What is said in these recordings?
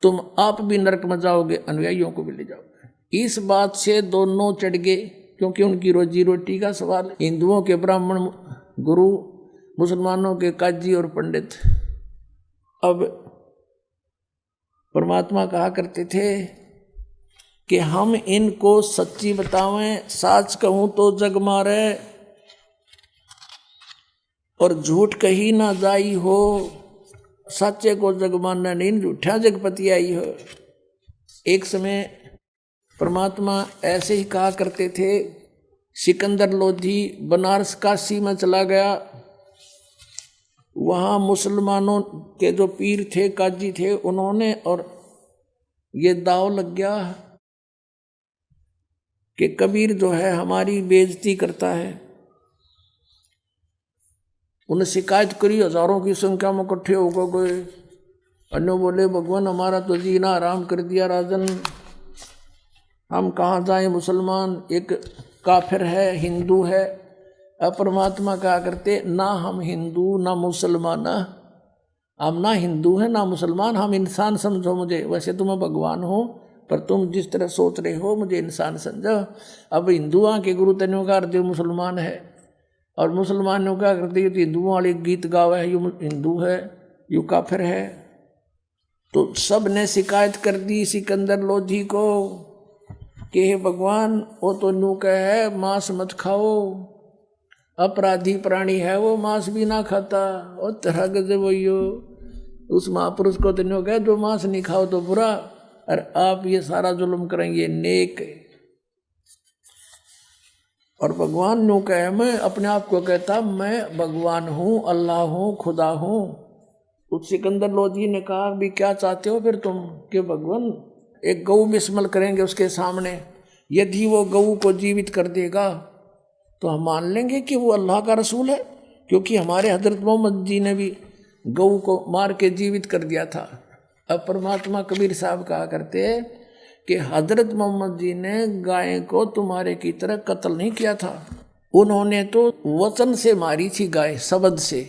तुम आप भी नरक में जाओगे, अनुयायियों को भी ले जाओगे। इस बात से दोनों चढ़ गए, क्योंकि उनकी रोजी रोटी का सवाल। हिंदुओं के ब्राह्मण गुरु, मुसलमानों के काजी और पंडित। अब परमात्मा कहा करते थे कि हम इनको सच्ची बतावें, साच कहूं तो जग मारे और झूठ कही ना जाई हो, सच्चे को जग मानना नहीं, झूठा जगपति आई हो। एक समय परमात्मा ऐसे ही कहा करते थे। सिकंदर लोधी बनारस काशी में चला गया, वहाँ मुसलमानों के जो पीर थे, काजी थे, उन्होंने और ये दाव लग गया कि कबीर जो है हमारी बेइज्जती करता है। उन्हें शिकायत करी, हजारों की संख्या में इकट्ठे होकर गए। अन्य बोले भगवान हमारा तो जीना आराम कर दिया राजन, हम कहाँ जाएं, मुसलमान एक काफिर है, हिंदू है। अब परमात्मा कहा करते ना हम हिंदू ना मुसलमान, हम ना हिंदू हैं ना मुसलमान, हम इंसान समझो मुझे। वैसे तुम भगवान हो पर तुम जिस तरह सोच रहे हो मुझे इंसान समझो। अब हिंदुओं के गुरु तेनों का अर्थ मुसलमान है और मुसलमानों का करते तो हिंदुओं वाले गीत गावे है, यू हिंदू है यू काफिर है। तो सब ने शिकायत कर दी सिकंदर लोधी को कि हे भगवान वो तो नू है मांस मत खाओ, अपराधी प्राणी है वो, मांस भी ना खाता। और तरह गजब वही उस महापुरुष को तो कहे जो मांस नहीं खाओ तो बुरा, और आप ये सारा जुल्म करेंगे नेक। और भगवान नो कहे, मैं अपने आप को कहता मैं भगवान हूँ, अल्लाह हूँ, खुदा हूँ। उस सिकंदर लोधी ने कहा भी क्या चाहते हो फिर तुम कि भगवान एक गऊ बिस्मल करेंगे उसके सामने, यदि वो गऊ को जीवित कर देगा तो हम मान लेंगे कि वो अल्लाह का रसूल है, क्योंकि हमारे हजरत मोहम्मद जी ने भी गऊ को मार के जीवित कर दिया था। अब परमात्मा कबीर साहब कहा करते हैं कि हजरत मोहम्मद जी ने गाय को तुम्हारे की तरह कत्ल नहीं किया था, उन्होंने तो वचन से मारी थी गाय, शब्द से,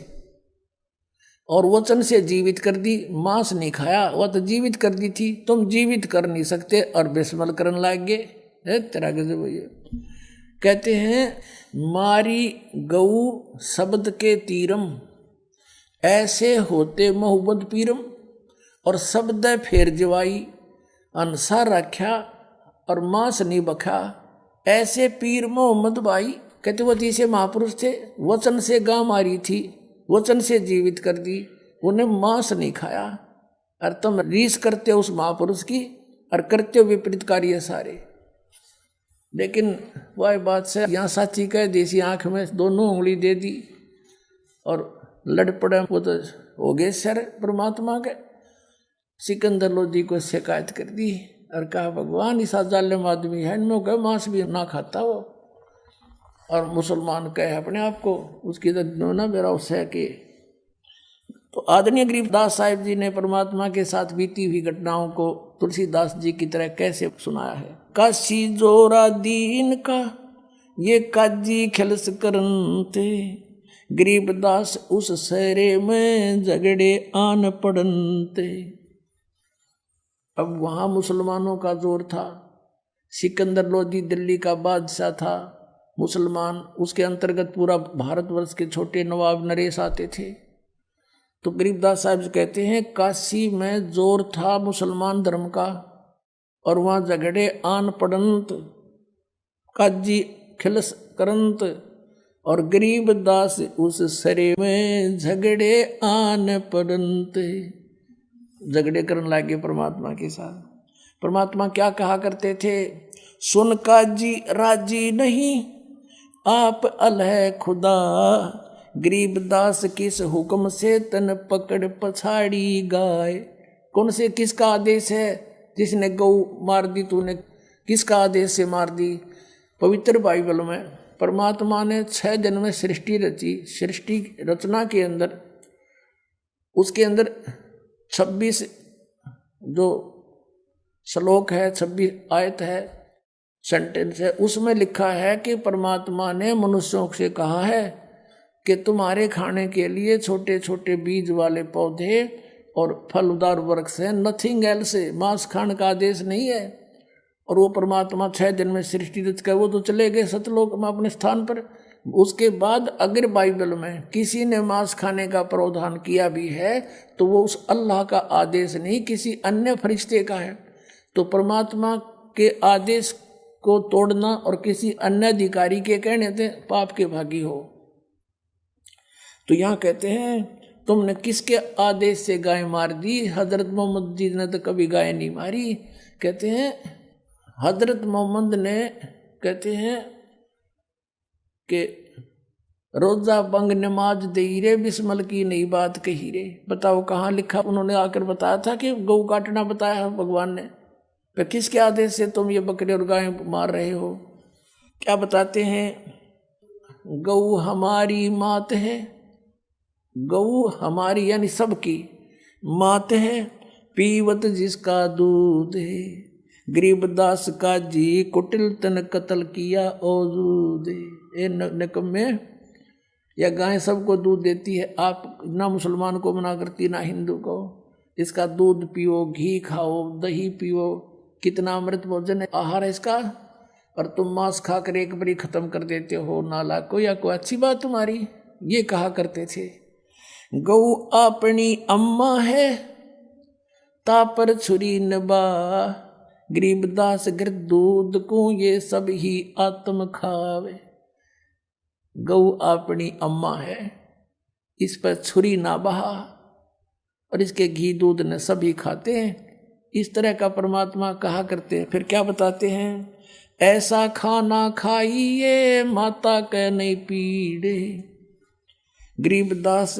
और वचन से जीवित कर दी। मांस नहीं खाया, वह तो जीवित कर दी थी, तुम जीवित कर नहीं सकते और बिस्मल करने लग गए। तेरा गजब भैया। कहते हैं मारी गऊ शब्द के तीरम, ऐसे होते मोहब्बत पीरम, और शब्द फेर जवाई अनसा रख्या और मांस नहीं बखा, ऐसे पीर मोहम्मद भाई। कहते वो तीसरे महापुरुष थे, वचन से गां मारी थी, वचन से जीवित कर दी, उन्हें मांस नहीं खाया, और तुम रीस करते हो उस महापुरुष की और करते हो विपरीत कार्य सारे। लेकिन वह बात से यहाँ साची कह देसी आंख में दोनों उंगली दे दी और लड़ पड़े, वो तो हो गए सर परमात्मा के। सिकंदर लोधी को शिकायत कर दी और कहा भगवान इस जालिम आदमी है, इनमें कहे मांस भी ना खाता वो, और मुसलमान कहे अपने आप को, उसकी तो ना मेरा उससे कि। तो आदरणीय गरीबदास साहिब जी ने परमात्मा के साथ बीती हुई घटनाओं को तुलसीदास जी की तरह कैसे सुनाया है। काशी जोरा दीन का ये काजी खिलस करनते, गरीबदास उस सहरे में झगड़े आन पड़नते। अब वहाँ मुसलमानों का जोर था। सिकंदर लोधी दिल्ली का बादशाह था मुसलमान, उसके अंतर्गत पूरा भारतवर्ष के छोटे नवाब नरेश आते थे। तो गरीबदास साहब कहते हैं काशी में जोर था मुसलमान धर्म का, और वहाँ झगड़े आन पड़ंत, काजी खिलस करंत, और गरीबदास उस सरे में झगड़े आन पड़ंत। झगड़े करने लगे परमात्मा के साथ। परमात्मा क्या कहा करते थे, सुन काजी राजी नहीं आप अलह खुदा, गरीबदास किस हुक्म से तन पकड़ पछाड़ी गाय। कौन से किसका आदेश है, जिसने गौ मार दी तूने किसका आदेश से मार दी। पवित्र बाइबल में परमात्मा ने 6 दिन में सृष्टि रची। सृष्टि रचना के अंदर उसके अंदर 26 जो श्लोक है, 26 आयत है, सेंटेंस है, उसमें लिखा है कि परमात्मा ने मनुष्यों से कहा है कि तुम्हारे खाने के लिए छोटे छोटे बीज वाले पौधे और फलदार वृक्ष है, नथिंग एल्स है, मांस खाने का आदेश नहीं है। और वो परमात्मा 6 दिन में सृष्टि रच कर वो तो चले गए सतलोक में अपने स्थान पर। उसके बाद अगर बाइबल में किसी ने मांस खाने का प्रावधान किया भी है तो वो उस अल्लाह का आदेश नहीं, किसी अन्य फरिश्ते का है। तो परमात्मा के आदेश को तोड़ना और किसी अन्य अधिकारी के कहने से पाप के भागी हो। तो यहाँ कहते हैं तुमने किसके आदेश से गाय मार दी? हजरत मोहम्मद जी ने तो कभी गाय नहीं मारी। कहते हैं हजरत मोहम्मद ने कहते हैं कि रोजा बंग नमाज दे रे, बिस्मल की नई बात कही रे। बताओ कहाँ लिखा? उन्होंने आकर बताया था कि गौ काटना बताया भगवान ने। फिर किसके आदेश से तुम ये बकरे और गाय मार रहे हो? क्या बताते हैं? गौ हमारी मात है, गौ हमारी यानी सबकी मात है, पीवत जिसका दूध है, गरीबदास का जी कुटिल तन कत्ल किया औजूद। ए निकम्मे, यह गाय सबको दूध देती है, आप ना मुसलमान को मना करती ना हिंदू को। इसका दूध पियो, घी खाओ, दही पियो, कितना अमृत भोजन है, आहार है इसका, और तुम मांस खाकर एक बारी खत्म कर देते हो। नाला को या कोई अच्छी बात तुम्हारी? ये कहा करते थे। गौ अपनी अम्मा है, तापर छुरी नबा, गरीबदास गिर दूध को ये सब ही आत्म खावे। गौ अपनी अम्मा है, इस पर छुरी ना बहा, और इसके घी दूध ने सभी खाते हैं। इस तरह का परमात्मा कहा करते हैं। फिर क्या बताते हैं? ऐसा खाना खाइए माता के नहीं पीड़े, गरीबदास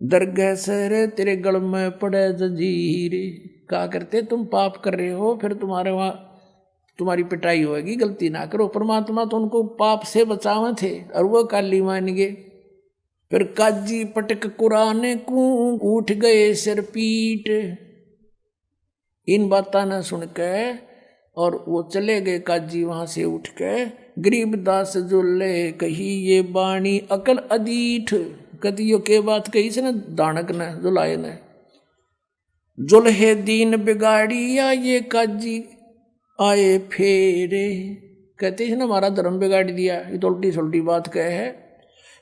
दरगाह से तेरे गल में पड़े जंजीरे। कहा करते तुम पाप कर रहे हो, फिर तुम्हारे वहाँ तुम्हारी पिटाई होगी, गलती ना करो। परमात्मा तो उनको पाप से बचावे थे और वो काली मान गए। फिर काजी पटक कुरान को उठ गए सिर पीट। इन बातों न सुन के और वो चले गए काजी वहां से उठ के। गरीबदास जो ले कही ये बाणी अकल अदीठ, कदियो के बात कही से न दानक ने जुलाए ने। जुल्हे दीन बिगाड़िया ये काजी आए फेरे। कहते हैं ना हमारा धर्म बिगाड़ दिया, ये तो उल्टी सुल्टी बात कहे है।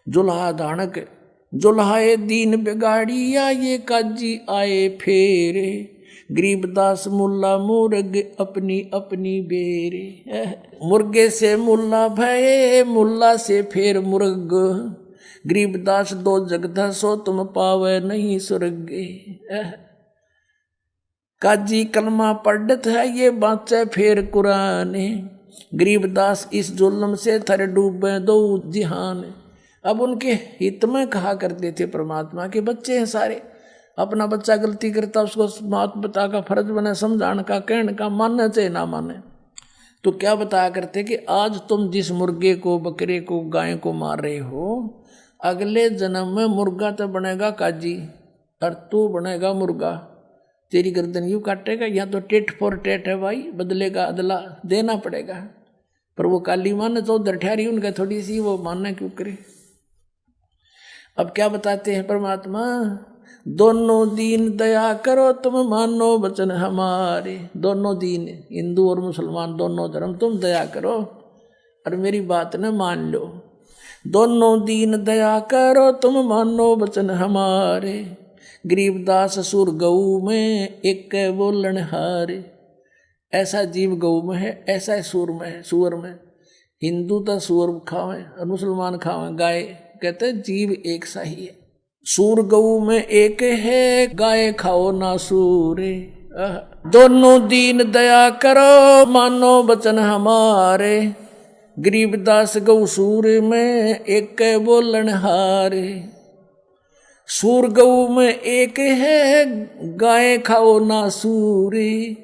जुल्हा दानक, जुल्हाए दीन बिगाड़िया ये काजी आए फेरे, गरीबदास मुल्ला मुर्ग अपनी अपनी बेरे। मुर्गे से मुल्ला भये, मुल्ला से फेर मुर्ग, गरीबदास दो जगदा सो तुम पावे नहीं स्वर्ग। काजी कलमा पढ़त है ये बाचे फेर कुरान, गरीबदास इस जुल्म से थर डूबे दो जिहान। अब उनके हित में कहा करते थे परमात्मा के बच्चे हैं सारे, अपना बच्चा गलती करता उसको मात पिता का फर्ज बने समझाने का, कहने का, मानने चाहे ना माने। तो क्या बताया करते कि आज तुम जिस मुर्गे को, बकरे को, गाय को मार रहे हो, अगले जन्म में मुर्गा तो बनेगा काजी और तू बनेगा मुर्गा। तेरी गर्दन यूँ काटेगा, यहाँ तो टेट फॉर टेट है भाई, बदले का अदला देना पड़ेगा। पर वो काली माने तो उधर ठहरी, उनका थोड़ी सी वो मानना क्यों करे। अब क्या बताते हैं परमात्मा? दोनों दीन दया करो तुम मानो वचन हमारे। दोनों दीन, हिंदू और मुसलमान दोनों धर्म, तुम दया करो और मेरी बात न मान लो। दोनों दीन दया करो तुम मानो वचन हमारे, गरीबदास सुर गऊ में एक बोलन हारे। ऐसा जीव गऊ में है, ऐसा सूर में है। सूअर में हिंदू तो सूअर खावे और मुसलमान खावे गाय, कहते जीव एक सा ही है। सूर गऊ में एक है, गाय खाओ ना सूरे। दोनों दीन दया करो मानो वचन हमारे, गरीबदास गऊ सूर में एक बोलन हारे। सूर गऊ में एक है, गाय खाओ ना सूरे,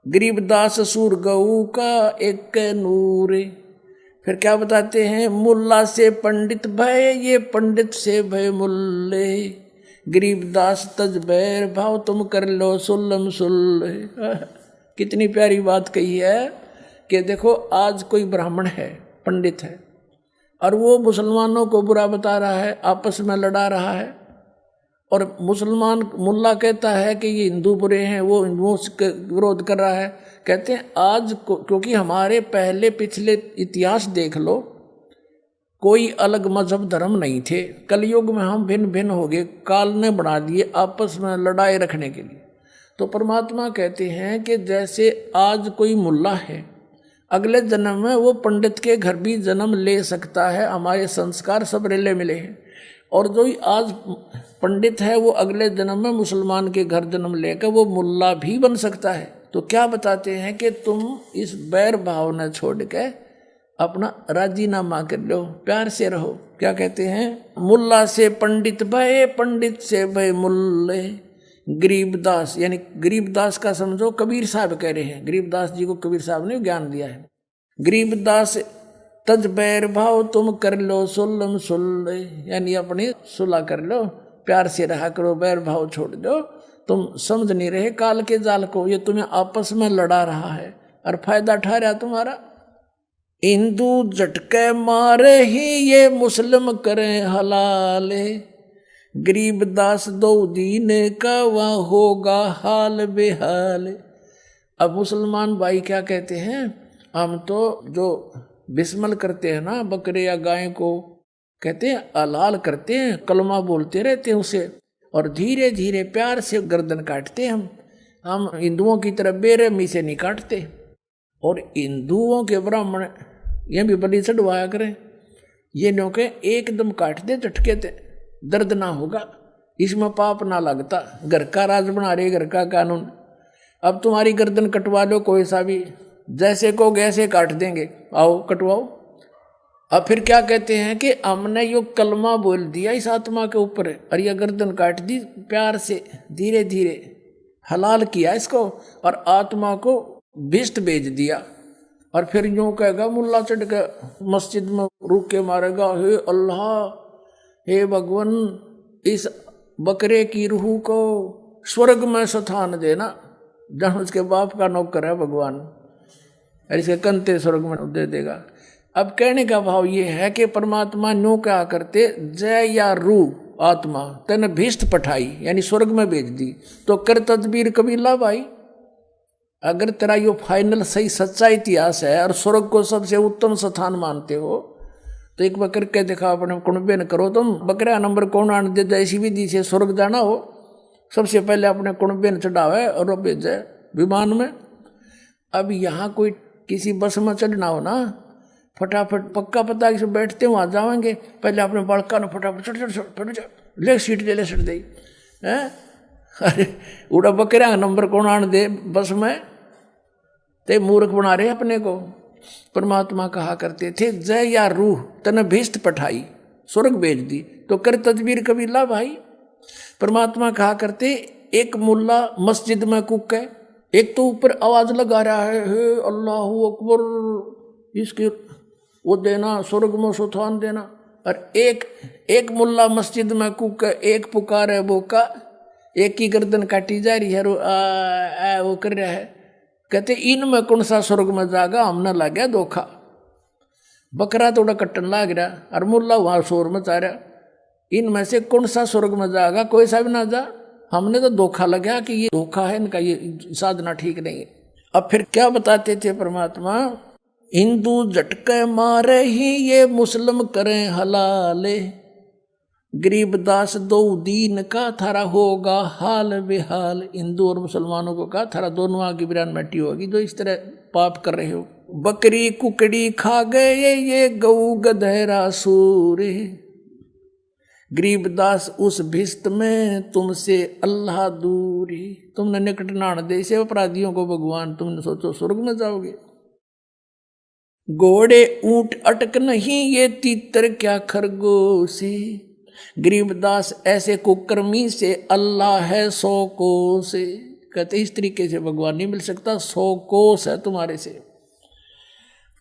गरीबदास सूर गऊ का एक नूरे। फिर क्या बताते हैं? मुल्ला से पंडित भय, ये पंडित से भय मुल्ले, गरीबदास तज बैर भाव तुम कर लो सुल्लम सुल्ले। कितनी प्यारी बात कही है कि देखो आज कोई ब्राह्मण है, पंडित है, और वो मुसलमानों को बुरा बता रहा है, आपस में लड़ा रहा है, और मुसलमान मुल्ला कहता है कि ये हिंदू बुरे हैं, वो हिंदुओं से विरोध कर रहा है। कहते हैं आज क्योंकि हमारे पहले पिछले इतिहास देख लो, कोई अलग मजहब धर्म नहीं थे। कलयुग में हम भिन्न भिन्न हो गए, काल ने बना दिए आपस में लड़ाई रखने के लिए। तो परमात्मा कहते हैं कि जैसे आज कोई मुल्ला है, अगले जन्म में वो पंडित के घर भी जन्म ले सकता है। हमारे संस्कार सब रेले मिले हैं। और जो आज पंडित है वो अगले जन्म में मुसलमान के घर जन्म लेकर वो मुल्ला भी बन सकता है। तो क्या बताते हैं कि तुम इस बैर भावना छोड़ के अपना राजीनामा कर लो, प्यार से रहो। क्या कहते हैं, मुल्ला से पंडित भय, पंडित से भय मुल्ले। गरीबदास, यानी गरीबदास का समझो कबीर साहब कह रहे हैं। गरीबदास जी को कबीर साहब ने ज्ञान दिया है। गरीबदास तज बैर भाव तुम कर लो सुल्लम सुल्ले, यानी अपनी सुलह कर लो, प्यार से रहा करो, बैर भाव छोड़ दो। तुम समझ नहीं रहे काल के जाल को, ये तुम्हें आपस में लड़ा रहा है और फायदा उठा रहा तुम्हारा। हिंदू झटके मारे ही ये मुस्लिम करें हलाले, गरीबदास दो दीन का वहाँ होगा हाल बेहाल। अब मुसलमान भाई क्या कहते हैं, हम तो जो बिस्मल करते हैं ना बकरे या गाय को, कहते हैं हलाल करते हैं, कलमा बोलते रहते हैं उसे, और धीरे धीरे प्यार से गर्दन काटते हैं। हम हिंदुओं की तरह बेरहमी से नहीं काटते। और हिंदुओं के ब्राह्मण ये भी बलि चढ़वाया करें, ये नौके एकदम काट दे झटके थे, दर्द ना होगा, इसमें पाप ना लगता। घर का राज बना रहे, घर का कानून। अब तुम्हारी गर्दन कटवा लो कोई सा भी, जैसे को ऐसे काट देंगे, आओ कटवाओ। अब फिर क्या कहते हैं कि हमने यो कलमा बोल दिया इस आत्मा के ऊपर और यह गर्दन काट दी, प्यार से धीरे धीरे हलाल किया इसको और आत्मा को भिष्ट भेज दिया। और फिर यूं कहेगा मुल्ला चढ़ के मस्जिद में रुक के मारेगा, हे अल्लाह, हे भगवान, इस बकरे की रूह को स्वर्ग में स्थान देना, जहाँ उसके बाप का नौकर है भगवान, और इसके कंते स्वर्ग में दे देगा। अब कहने का भाव ये है कि परमात्मा नो क्या करते, जय या रूह आत्मा तेने भिष्ट पठाई, यानी स्वर्ग में भेज दी, तो कर तदबीर कबीला भाई। अगर तेरा यो फाइनल सही सच्चा इतिहास है और स्वर्ग को सबसे उत्तम स्थान मानते हो, तो एक बार करके दिखा, अपने कुणबे न करो तुम। बकरा नंबर कौन आने दे, ऐसी विधि से स्वर्ग जाना हो, सबसे पहले अपने कुणबे न चढ़ावे और भेजे विमान में। अब यहाँ कोई किसी बस में चढ़ना हो ना, फटाफट पक्का पता कि बैठते वहाँ जाएंगे, पहले अपने बड़का न फटाफट चढ़ ले सीट ले सीट दे। अरे उड़ा बकरा नंबर कौन आने दे बस में, ते मूर्ख बना रहे अपने को। परमात्मा कहा करते थे, जय या रूह तने भिष्ट पठाई, स्वर्ग भेज दी, तो कर तदबीर कबीला भाई। परमात्मा कहा करते, एक मुल्ला मस्जिद में कुक है, एक तो ऊपर आवाज लगा रहा है, हे अल्लाहू अकबर, इसके वो देना, स्वर्ग में सुथान देना। और एक मुल्ला मस्जिद में कुक है, एक पुकार है बोका, एक की गर्दन काटी जा रही है, वो कर रहा है। कहते इनमें कौन सा स्वर्ग में जागा, हमने लग गया धोखा। बकरा थोड़ा कट्टन लाग रहा और मुल्ला वहां शोर मचा रहा, इनमें से कौन सा स्वर्ग में जाएगा, कोई सा भी ना जा। हमने तो धोखा लगा कि ये धोखा है इनका, ये साधना ठीक नहीं है। अब फिर क्या बताते थे परमात्मा, हिंदू झटके मारे ही ये मुस्लिम करें हलाले, गरीबदास दो दीन का थारा होगा हाल बेहाल। हिंदू और मुसलमानों को कहा थारा दोनों आगे बिरान मट्टी होगी जो इस तरह पाप कर रहे हो। बकरी कुकड़ी खा गए ये गऊ गधेरा सूर, गरीबदास उस भिष्ट में तुमसे अल्लाह दूरी। तुमने निकट नाण दे से अपराधियों को भगवान, तुमने सोचो स्वर्ग में जाओगे। घोड़े ऊंट अटक नहीं ये तीतर क्या खरगोशी, गरीबदास ऐसे कुकर्मी से अल्लाह है 100 कोस। कहते इस तरीके से भगवान नहीं मिल सकता, 100 कोस है तुम्हारे से।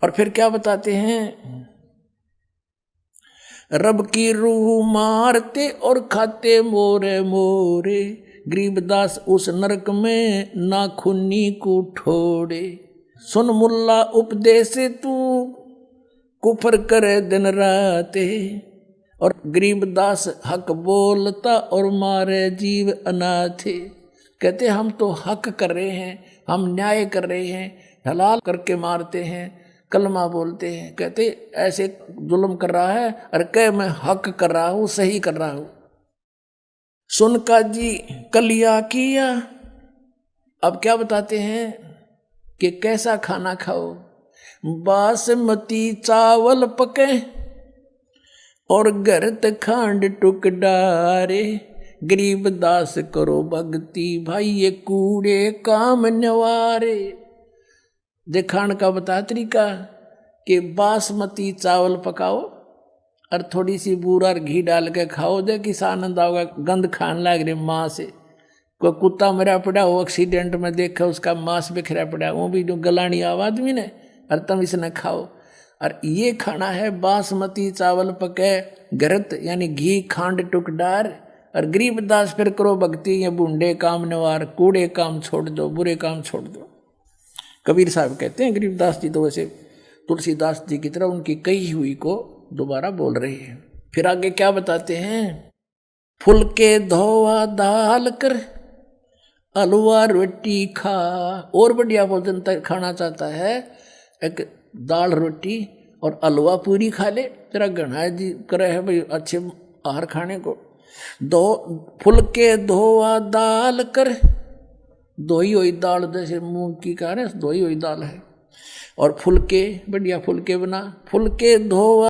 और फिर क्या बताते हैं, रब की रूह मारते और खाते मोरे मोरे, गरीबदास उस नरक में नाखूनी को ठोड़े। सुन मुल्ला उपदेश तू कुफर करे दिन रात, और गरीबदास हक बोलता और मारे जीव अनाथ। कहते हम तो हक कर रहे हैं, हम न्याय कर रहे हैं, हलाल करके मारते हैं, कलमा बोलते हैं। कहते ऐसे जुल्म कर रहा है और कह मैं हक कर रहा हूं, सही कर रहा हूं। सुनका जी कलिया किया। अब क्या बताते हैं कि कैसा खाना खाओ। बासमती चावल पके और गरत खांड टुक डारे। गरीबदास करो भक्ति भाई ये कूड़े काम नवारे। दिखाण का बता तरीका कि बासमती चावल पकाओ और थोड़ी सी बूरा और घी डाल के खाओ, दे किस आनंद आओगा। गंद खान लग रही माँ से। कोई कुत्ता मरा पड़ा हो एक्सीडेंट में, देखा उसका मांस बिखरा पड़ा, वो भी जो गलानी आवाज भी ने, और तुम इसने खाओ। और ये खाना है बासमती चावल पके गरत यानी घी खांड टुक डार। और गरीबदास फिर करो भक्ति ये बूढ़े काम नवार। कूड़े काम छोड़ दो, बुरे काम छोड़ दो। कबीर साहब कहते हैं गरीबदास जी तो वैसे तुलसीदास जी की तरह उनकी कही हुई को दोबारा बोल रहे हैं। फिर आगे क्या बताते हैं। फुलके धोवा दाल कर अलवा रोटी खा। और बढ़िया भोजन खाना चाहता है, एक दाल रोटी और अलवा पूरी खा ले। तेरा घना जी करे है भाई अच्छे आहार खाने को। दो फुलके धोवा दाल कर, धोई हुई दाल, जैसे मूंग की कह रहे धोई हुई दाल है। और फुलके बढ़िया फुलके बना। फुलके धोवा